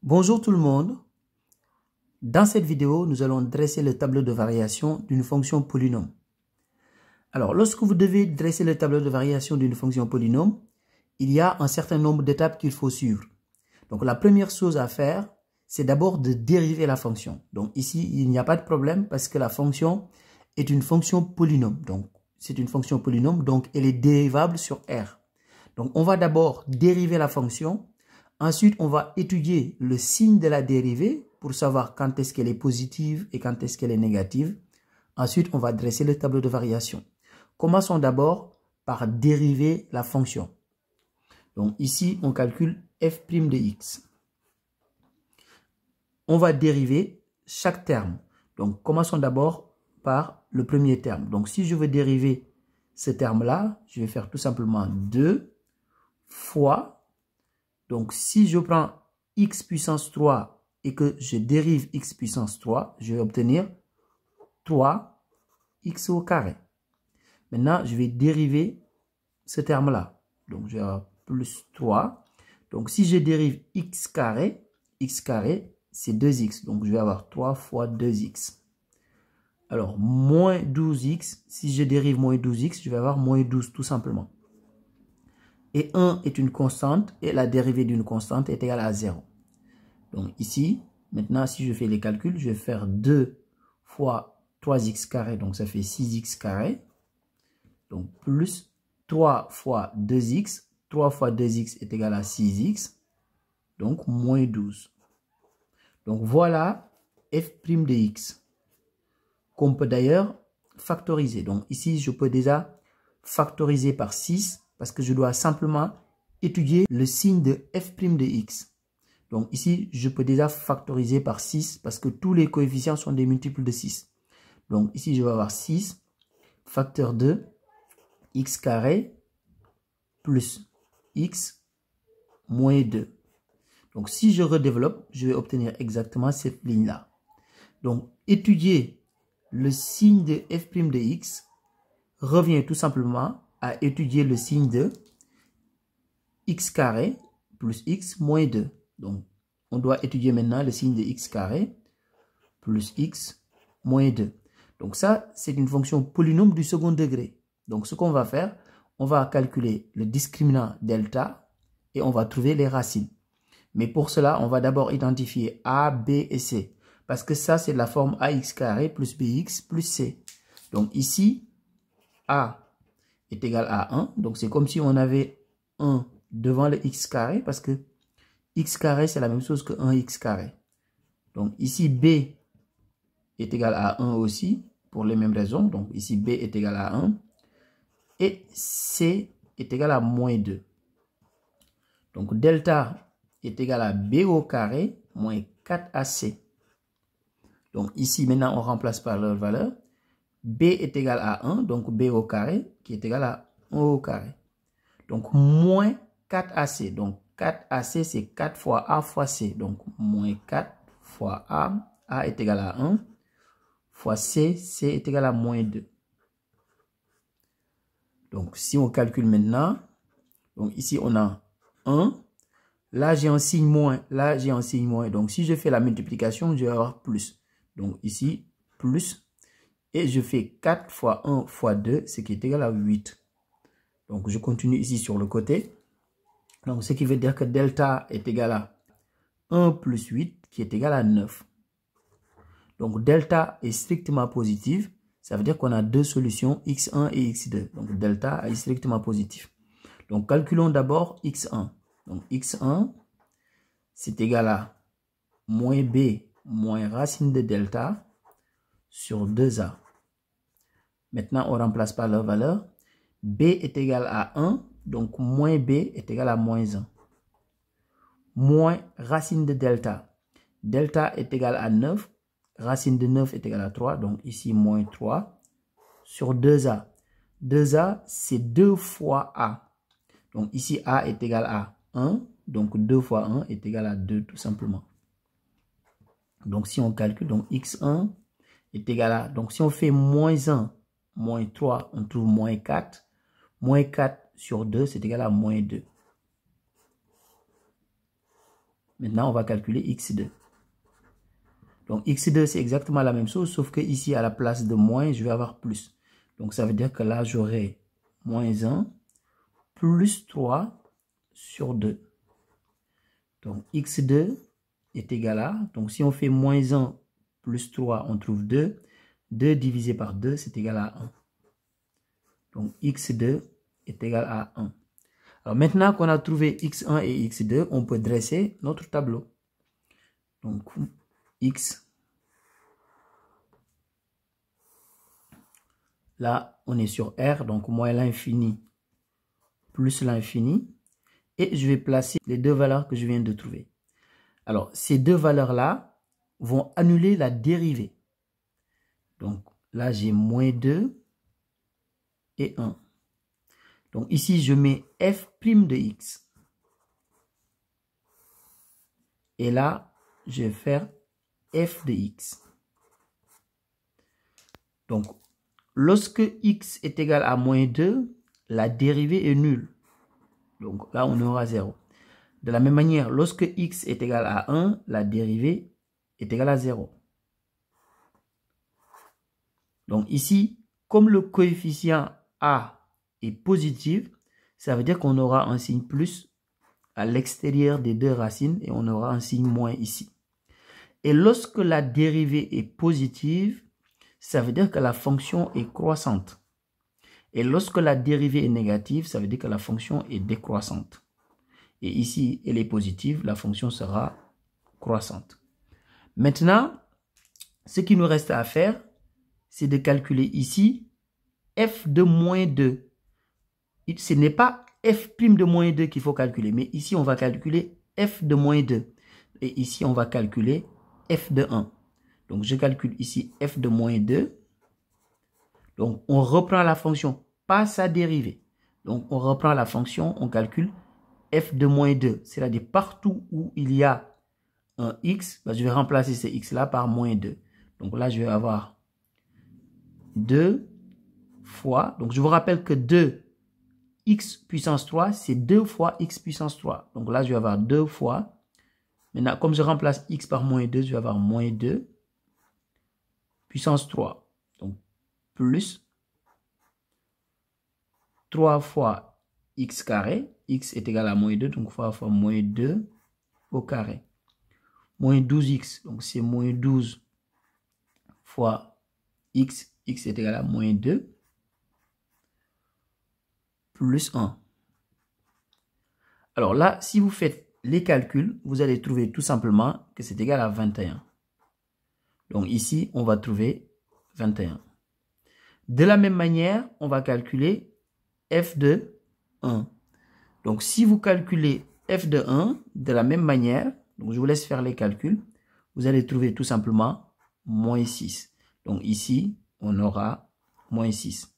Bonjour tout le monde. Dans cette vidéo, nous allons dresser le tableau de variation d'une fonction polynôme. Alors, lorsque vous devez dresser le tableau de variation d'une fonction polynôme, il y a un certain nombre d'étapes qu'il faut suivre. Donc, la première chose à faire, c'est d'abord de dériver la fonction. Donc, ici, il n'y a pas de problème parce que la fonction est une fonction polynôme. Donc, c'est une fonction polynôme, donc elle est dérivable sur R. Donc, on va d'abord dériver la fonction. Ensuite, on va étudier le signe de la dérivée pour savoir quand est-ce qu'elle est positive et quand est-ce qu'elle est négative. Ensuite, on va dresser le tableau de variation. Commençons d'abord par dériver la fonction. Donc ici, on calcule f' de x. On va dériver chaque terme. Donc commençons d'abord par le premier terme. Donc si je veux dériver ce terme-là, je vais faire tout simplement 2 fois. Donc, si je prends x puissance 3 et que je dérive x puissance 3, je vais obtenir 3x au carré. Maintenant, je vais dériver ce terme-là. Donc, je vais avoir plus 3. Donc, si je dérive x carré, c'est 2x. Donc, je vais avoir 3 fois 2x. Alors, moins 12x, si je dérive moins 12x, je vais avoir moins 12 tout simplement. Et 1 est une constante et la dérivée d'une constante est égale à 0. Donc ici, maintenant si je fais les calculs, je vais faire 2 fois 3x carré, donc ça fait 6x carré. Donc plus 3 fois 2x, 3 fois 2x est égal à 6x, donc moins 12. Donc voilà f' de x, qu'on peut d'ailleurs factoriser. Donc ici, je peux déjà factoriser par 6, parce que je dois simplement étudier le signe de f' de x. Donc ici, je peux déjà factoriser par 6 parce que tous les coefficients sont des multiples de 6. Donc ici, je vais avoir 6 facteur de x carré plus x moins 2. Donc si je redéveloppe, je vais obtenir exactement cette ligne-là. Donc étudier le signe de f' de x revient tout simplement à étudier le signe de x carré plus x moins 2. Donc, on doit étudier maintenant le signe de x carré plus x moins 2. Donc ça, c'est une fonction polynôme du second degré. Donc, ce qu'on va faire, on va calculer le discriminant delta et on va trouver les racines. Mais pour cela, on va d'abord identifier a, b et c. Parce que ça, c'est la forme ax carré plus bx plus c. Donc ici, a est égal à 1. Donc, c'est comme si on avait 1 devant le x carré parce que x carré, c'est la même chose que 1x carré. Donc, ici, b est égal à 1 aussi pour les mêmes raisons. Donc, ici, b est égal à 1. Et c est égal à moins 2. Donc, delta est égal à b au carré moins 4ac. Donc, ici, maintenant, on remplace par leur valeur. B est égal à 1, donc b au carré, qui est égal à 1 au carré. Donc, moins 4ac. Donc, 4ac, c'est 4 fois a fois c. Donc, moins 4 fois a est égal à 1, fois c est égal à moins 2. Donc, si on calcule maintenant, donc ici, on a 1. Là, j'ai un signe moins. Là, j'ai un signe moins. Donc, si je fais la multiplication, je vais avoir plus. Donc, ici, plus. Et je fais 4 fois 1 fois 2, ce qui est égal à 8. Donc, je continue ici sur le côté. Donc, ce qui veut dire que delta est égal à 1 plus 8, qui est égal à 9. Donc, delta est strictement positive. Ça veut dire qu'on a deux solutions, x1 et x2. Donc, delta est strictement positif. Donc, calculons d'abord x1. Donc, x1, c'est égal à moins b moins racine de delta sur 2a. Maintenant, on remplace par leur valeur. B est égal à 1, donc moins B est égal à moins 1. Moins racine de delta. Delta est égal à 9. Racine de 9 est égal à 3, donc ici moins 3 sur 2A. 2A, c'est 2 fois A. Donc ici, A est égal à 1, donc 2 fois 1 est égal à 2 tout simplement. Donc si on calcule, donc x1 est égal à, donc si on fait moins 1, moins 3, on trouve moins 4. Moins 4 sur 2, c'est égal à moins 2. Maintenant, on va calculer x2. Donc, x2, c'est exactement la même chose, sauf que ici, à la place de moins, je vais avoir plus. Donc, ça veut dire que là, j'aurai moins 1 plus 3 sur 2. Donc, x2 est égal à... Donc, si on fait moins 1 plus 3, on trouve 2. 2 divisé par 2, c'est égal à 1. Donc, x2 est égal à 1. Alors, maintenant qu'on a trouvé x1 et x2, on peut dresser notre tableau. Donc, x... Là, on est sur R, donc moins l'infini plus l'infini. Et je vais placer les deux valeurs que je viens de trouver. Alors, ces deux valeurs-là vont annuler la dérivée. Donc, là, j'ai moins 2 et 1. Donc, ici, je mets f' de x. Et là, je vais faire f de x. Donc, lorsque x est égal à moins 2, la dérivée est nulle. Donc là, on aura 0. De la même manière, lorsque x est égal à 1, la dérivée est égale à 0. Donc ici, comme le coefficient a est positif, ça veut dire qu'on aura un signe plus à l'extérieur des deux racines et on aura un signe moins ici. Et lorsque la dérivée est positive, ça veut dire que la fonction est croissante. Et lorsque la dérivée est négative, ça veut dire que la fonction est décroissante. Et ici, elle est positive, la fonction sera croissante. Maintenant, ce qui nous reste à faire, c'est de calculer ici f de moins 2. Ce n'est pas f' de moins 2 qu'il faut calculer, mais ici, on va calculer f de moins 2. Et ici, on va calculer f de 1. Donc, je calcule ici f de moins 2. Donc, on reprend la fonction, pas sa dérivée. Donc, on reprend la fonction, on calcule f de moins 2. C'est-à-dire, partout où il y a un x, je vais remplacer ce x-là par moins 2. Donc là, je vais avoir 2 fois... Donc, je vous rappelle que 2x puissance 3, c'est 2 fois x puissance 3. Donc là, je vais avoir 2 fois... Maintenant, comme je remplace x par moins 2, je vais avoir moins 2 puissance 3. Donc, plus 3 fois x carré. X est égal à moins 2, donc fois moins 2 au carré. Moins 12x, donc c'est moins 12 fois x. X est égal à moins 2 plus 1. Alors là, si vous faites les calculs, vous allez trouver tout simplement que c'est égal à 21. Donc ici, on va trouver 21. De la même manière, on va calculer f de 1. Donc si vous calculez f de 1, de la même manière, donc je vous laisse faire les calculs, vous allez trouver tout simplement moins 6. Donc ici, on aura moins 6.